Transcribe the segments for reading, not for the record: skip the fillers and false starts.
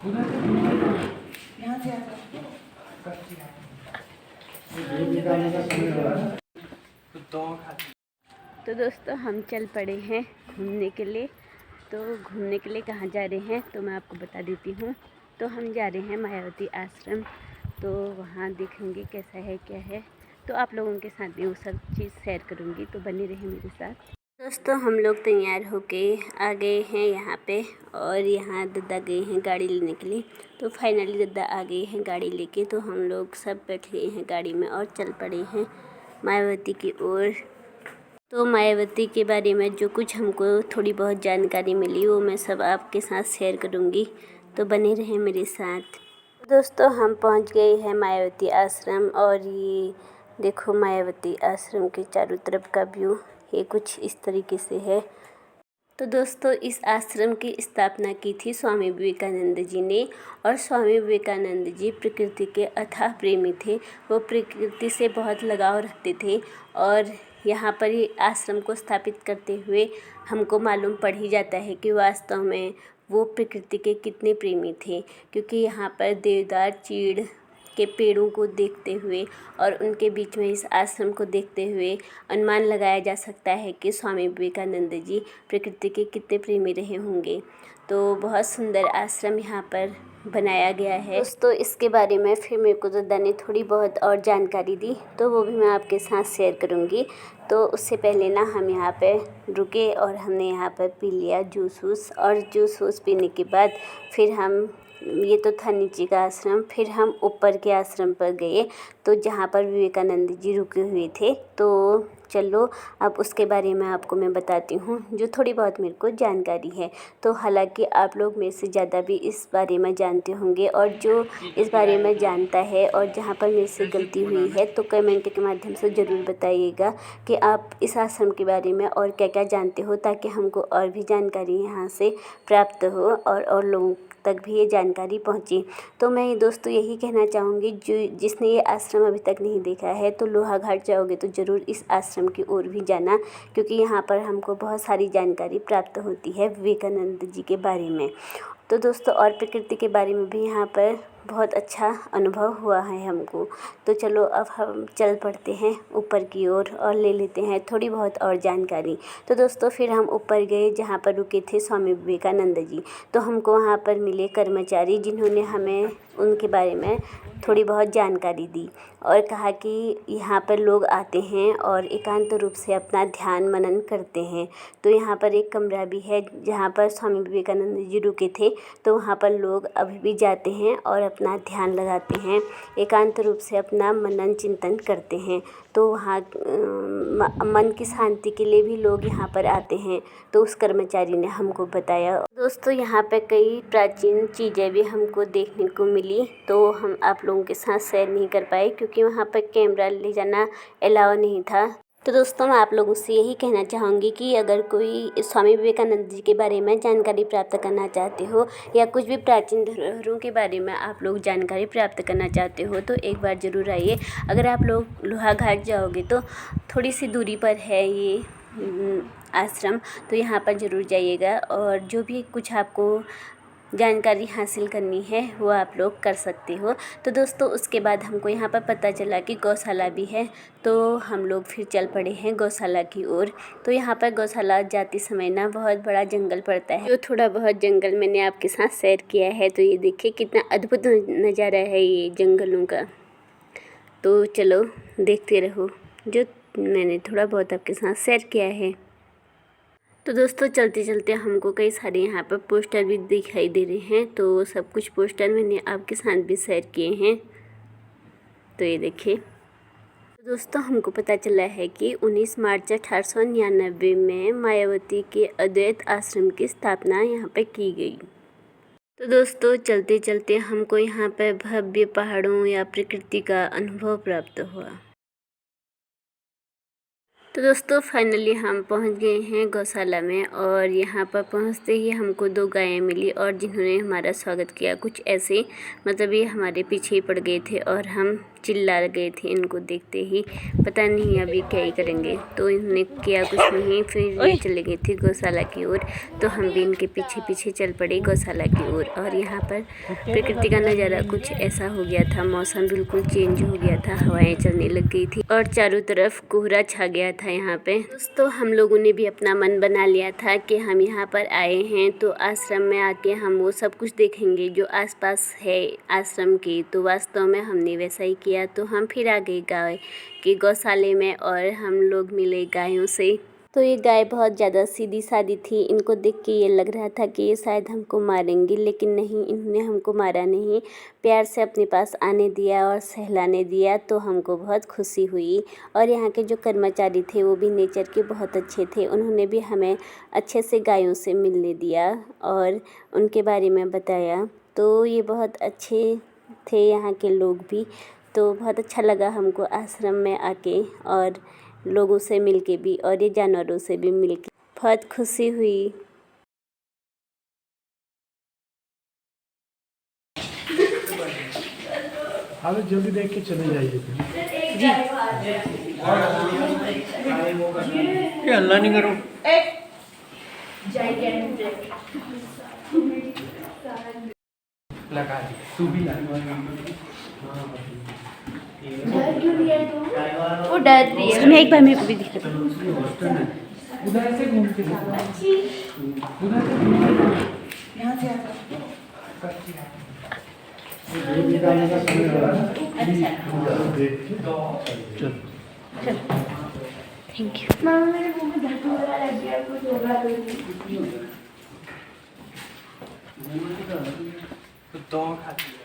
तो दोस्तों हम चल पड़े हैं घूमने के लिए। तो घूमने के लिए कहाँ जा रहे हैं तो मैं आपको बता देती हूँ। तो हम जा रहे हैं मायावती आश्रम। तो वहाँ देखेंगे कैसा है क्या है। तो आप लोगों के साथ भी वो सब चीज़ शेयर करूँगी, तो बने रहे मेरे साथ। दोस्तों हम लोग तैयार होके आ गए हैं यहाँ पे, और यहाँ दद्दा गए हैं गाड़ी लेने के लिए। तो फाइनली दद्दा आ गए हैं गाड़ी लेके। तो हम लोग सब बैठ गए हैं गाड़ी में और चल पड़े हैं मायावती की ओर। तो मायावती के बारे में जो कुछ हमको थोड़ी बहुत जानकारी मिली वो मैं सब आपके साथ शेयर करूँगी, तो बने रहें मेरे साथ। दोस्तों हम पहुँच गए हैं मायावती आश्रम, और ये देखो मायावती आश्रम के चारों तरफ का व्यू ये कुछ इस तरीके से है। तो दोस्तों इस आश्रम की स्थापना की थी स्वामी विवेकानंद जी ने, और स्वामी विवेकानंद जी प्रकृति के अथाह प्रेमी थे। वो प्रकृति से बहुत लगाव रखते थे, और यहाँ पर ही आश्रम को स्थापित करते हुए हमको मालूम पड़ ही जाता है कि वास्तव में वो प्रकृति के कितने प्रेमी थे। क्योंकि यहाँ पर देवदार चीड़ के पेड़ों को देखते हुए और उनके बीच में इस आश्रम को देखते हुए अनुमान लगाया जा सकता है कि स्वामी विवेकानंद जी प्रकृति के कितने प्रेमी रहे होंगे। तो बहुत सुंदर आश्रम यहाँ पर बनाया गया है। दोस्तों इसके बारे में फिर मेरे को दद्दा ने थोड़ी बहुत और जानकारी दी, तो वो भी मैं आपके साथ शेयर करूँगी। तो उससे पहले ना हम यहाँ पे रुके और हमने यहाँ पर पी लिया जूस वूस, और जूस वूस पीने के बाद फिर हम, ये तो था नीचे का आश्रम, फिर हम ऊपर के आश्रम पर गए तो जहाँ पर विवेकानंद जी रुके हुए थे। तो चलो अब उसके बारे में आपको मैं बताती हूँ जो थोड़ी बहुत मेरे को जानकारी है। तो हालांकि आप लोग मेरे से ज़्यादा भी इस बारे में जानते होंगे, और जो इस बारे में जानता है और जहाँ पर मेरे से गलती हुई है तो कमेंट के माध्यम से ज़रूर बताइएगा कि आप इस आश्रम के बारे में और क्या क्या जानते हो, ताकि हमको और भी जानकारी यहाँ से प्राप्त हो और लोगों तक भी ये जानकारी पहुंची। तो मैं दोस्तों यही कहना चाहूँगी, जो जिसने ये आश्रम अभी तक नहीं देखा है तो लोहाघाट जाओगे तो ज़रूर इस आश्रम की ओर भी जाना, क्योंकि यहाँ पर हमको बहुत सारी जानकारी प्राप्त होती है विवेकानंद जी के बारे में। तो दोस्तों और प्रकृति के बारे में भी यहाँ पर बहुत अच्छा अनुभव हुआ है हमको। तो चलो अब हम चल पड़ते हैं ऊपर की ओर और ले लेते हैं थोड़ी बहुत और जानकारी। तो दोस्तों फिर हम ऊपर गए जहाँ पर रुके थे स्वामी विवेकानंद जी। तो हमको वहाँ पर मिले कर्मचारी, जिन्होंने हमें उनके बारे में थोड़ी बहुत जानकारी दी और कहा कि यहाँ पर लोग आते हैं और एकांत रूप से अपना ध्यान मनन करते हैं। तो यहाँ पर एक कमरा भी है जहाँ पर स्वामी विवेकानंद जी रुके थे। तो वहाँ पर लोग अभी भी जाते हैं और अपना ध्यान लगाते हैं, एकांत रूप से अपना मनन चिंतन करते हैं। तो वहाँ मन की शांति के लिए भी लोग यहाँ पर आते हैं, तो उस कर्मचारी ने हमको बताया। दोस्तों यहाँ पे कई प्राचीन चीज़ें भी हमको देखने को मिली, तो हम आप लोगों के साथ शेयर नहीं कर पाए क्योंकि वहाँ पर कैमरा ले जाना अलाउ नहीं था। तो दोस्तों मैं आप लोगों से यही कहना चाहूँगी कि अगर कोई स्वामी विवेकानंद जी के बारे में जानकारी प्राप्त करना चाहते हो, या कुछ भी प्राचीन धरोहरों के बारे में आप लोग जानकारी प्राप्त करना चाहते हो, तो एक बार ज़रूर आइए। अगर आप लोग लोहाघाट जाओगे तो थोड़ी सी दूरी पर है ये आश्रम, तो यहाँ पर ज़रूर जाइएगा, और जो भी कुछ आपको जानकारी हासिल करनी है वो आप लोग कर सकते हो। तो दोस्तों उसके बाद हमको यहाँ पर पता चला कि गौशाला भी है, तो हम लोग फिर चल पड़े हैं गौशाला की ओर। तो यहाँ पर गौशाला जाते समय ना बहुत बड़ा जंगल पड़ता है, जो थोड़ा बहुत जंगल मैंने आपके साथ शेयर किया है। तो ये देखिए कितना अद्भुत नज़ारा है ये जंगलों का। तो चलो देखते रहो जो मैंने थोड़ा बहुत आपके साथ शेयर किया है। तो दोस्तों चलते चलते हमको कई सारे यहाँ पर पोस्टर भी दिखाई दे रहे हैं, तो सब कुछ पोस्टर मैंने आपके साथ भी शेयर किए हैं। तो ये देखिए। तो दोस्तों हमको पता चला है कि 19 मार्च 1899 में मायावती के अद्वैत आश्रम की स्थापना यहाँ पर की गई। तो दोस्तों चलते चलते हमको यहाँ पर भव्य पहाड़ों या प्रकृति का अनुभव प्राप्त हुआ। तो दोस्तों फाइनली हम पहुंच गए हैं गौशाला में, और यहाँ पर पहुंचते ही हमको 2 गायें मिली, और जिन्होंने हमारा स्वागत किया कुछ ऐसे, मतलब ये हमारे पीछे ही पड़ गए थे और हम चिल्ला गए थे इनको देखते ही, पता नहीं अभी क्या ही करेंगे। तो इन्होंने किया कुछ नहीं, फिर ये चले गए थे गौशाला की ओर। तो हम भी इनके पीछे पीछे चल पड़े गौशाला की ओर। और यहाँ पर प्रकृति का नज़ारा कुछ ऐसा हो गया था, मौसम बिल्कुल चेंज हो गया था, हवाएं चलने लग गई थी और चारों तरफ कोहरा छा गया था यहाँ पे। दोस्तों हम लोगों ने भी अपना मन बना लिया था कि हम यहाँ पर आए हैं तो आश्रम में आके हम वो सब कुछ देखेंगे जो आसपास है आश्रम के। तो वास्तव में हमने वैसा ही किया। तो हम फिर आ गए गाय के गौशाले में और हम लोग मिले गायों से। तो ये गाय बहुत ज़्यादा सीधी सादी थी। इनको देख के ये लग रहा था कि ये शायद हमको मारेंगी, लेकिन नहीं, इन्होंने हमको मारा नहीं, प्यार से अपने पास आने दिया और सहलाने दिया। तो हमको बहुत खुशी हुई। और यहाँ के जो कर्मचारी थे वो भी नेचर के बहुत अच्छे थे। उन्होंने भी हमें अच्छे से गायों से मिलने दिया और उनके बारे में बताया। तो ये बहुत अच्छे थे यहाँ के लोग भी। तो बहुत अच्छा लगा हमको आश्रम में आके और लोगों से मिलके भी, और ये जानवरों से भी मिलके बहुत खुशी हुई। आप जल्दी देख के चले जाइए जी। ये हल्ला नहीं करो। लगा दी तू भी वो डर रही है। मैं एक बार मेरे को भी दिखा दो। उधर से घूम के उधर से यहाँ से थैंक यू। तो खाती है।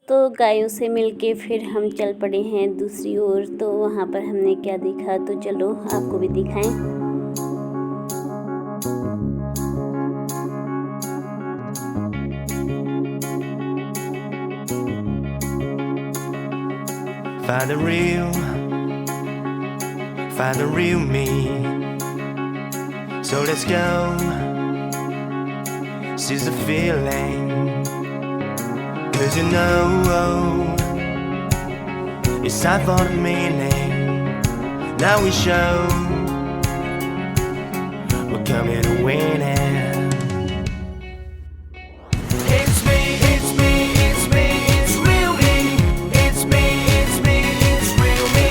तो गायों से मिलके फिर हम चल पड़े हैं दूसरी ओर। तो वहाँ पर हमने क्या देखा, तो चलो आपको भी दिखाएं। Find the real me. So let's go. Seize the feeling. 'Cause you know it's time for the meaning. Now we show we're coming to win it. It's me, it's me, it's me, it's real me. It's me, it's me, it's real me.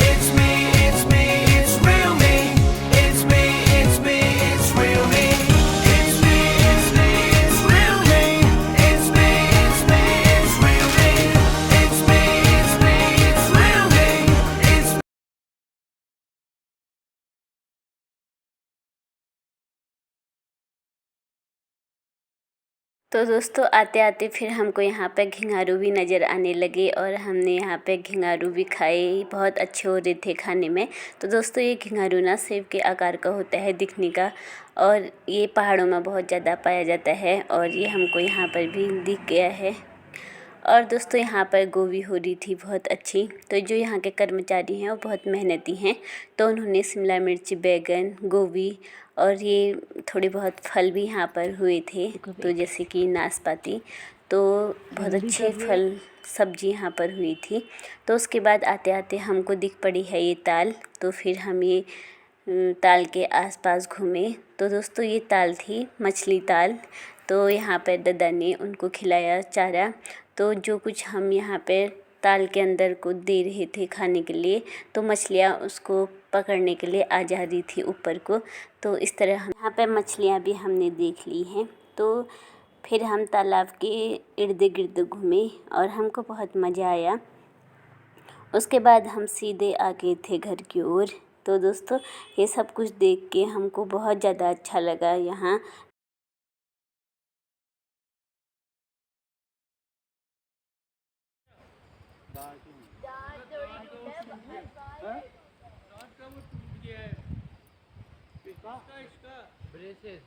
It's me, it's me, it's real me. It's me, it's me, it's real me. It's me, it's me, it's real me. It's me, it's me, it's real me. It's me, it's me, it's real me. It's तो दोस्तों आते आते फिर हमको यहाँ पे घिंघारू भी नज़र आने लगे और हमने यहाँ पे घिंघारू भी खाए। बहुत अच्छे हो रहे थे खाने में। तो दोस्तों ये घिंघारू ना सेब के आकार का होता है दिखने का, और ये पहाड़ों में बहुत ज़्यादा पाया जाता है और ये हमको यहाँ पर भी दिख गया है। और दोस्तों यहाँ पर गोभी हो रही थी बहुत अच्छी। तो जो यहाँ के कर्मचारी हैं वो बहुत मेहनती हैं। तो उन्होंने शिमला मिर्च, बैगन, गोभी और ये थोड़े बहुत फल भी यहाँ पर हुए थे, तो जैसे कि नाशपाती। तो बहुत अच्छे फल सब्जी यहाँ पर हुई थी। तो उसके बाद आते आते हमको दिख पड़ी है ये ताल। तो फिर हम ये ताल के आसपास घूमे। तो दोस्तों ये ताल थी मछली ताल। तो यहाँ पर दादा ने उनको खिलाया चारा। तो जो कुछ हम यहाँ पे ताल के अंदर को दे रहे थे खाने के लिए, तो मछलियाँ उसको पकड़ने के लिए आ जा रही थी ऊपर को। तो इस तरह हम यहाँ पे मछलियाँ भी हमने देख ली हैं। तो फिर हम तालाब के इर्द गिर्द घूमे और हमको बहुत मज़ा आया। उसके बाद हम सीधे आ गए थे घर की ओर। तो दोस्तों ये सब कुछ देख के हमको बहुत ज़्यादा अच्छा लगा यहाँ। ब्रेसेस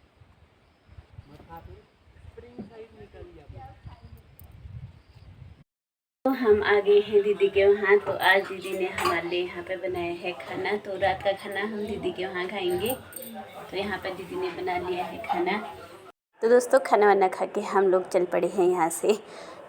तो हम आ गए हैं दीदी के वहाँ। तो आज दीदी ने हमारे लिए यहाँ पे बनाया है खाना। तो रात का खाना हम दीदी के वहाँ खाएंगे। तो यहाँ पर दीदी ने बना लिया है खाना। तो दोस्तों खाना वाना खा के हम लोग चल पड़े हैं यहाँ से।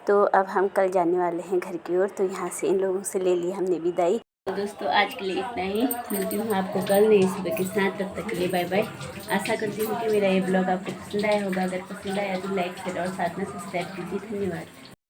तो अब हम कल जाने वाले हैं घर की ओर। तो यहाँ से इन लोगों से ले ली हमने विदाई। तो दोस्तों आज के लिए इतना ही। मिलती हूँ आपको कल नई सुबह के साथ। तब तक के लिए बाय बाय। आशा करती हूँ कि मेरा ये ब्लॉग आपको पसंद आया होगा। अगर पसंद आया तो लाइक शेयर और साथ में सब्सक्राइब कीजिए। धन्यवाद।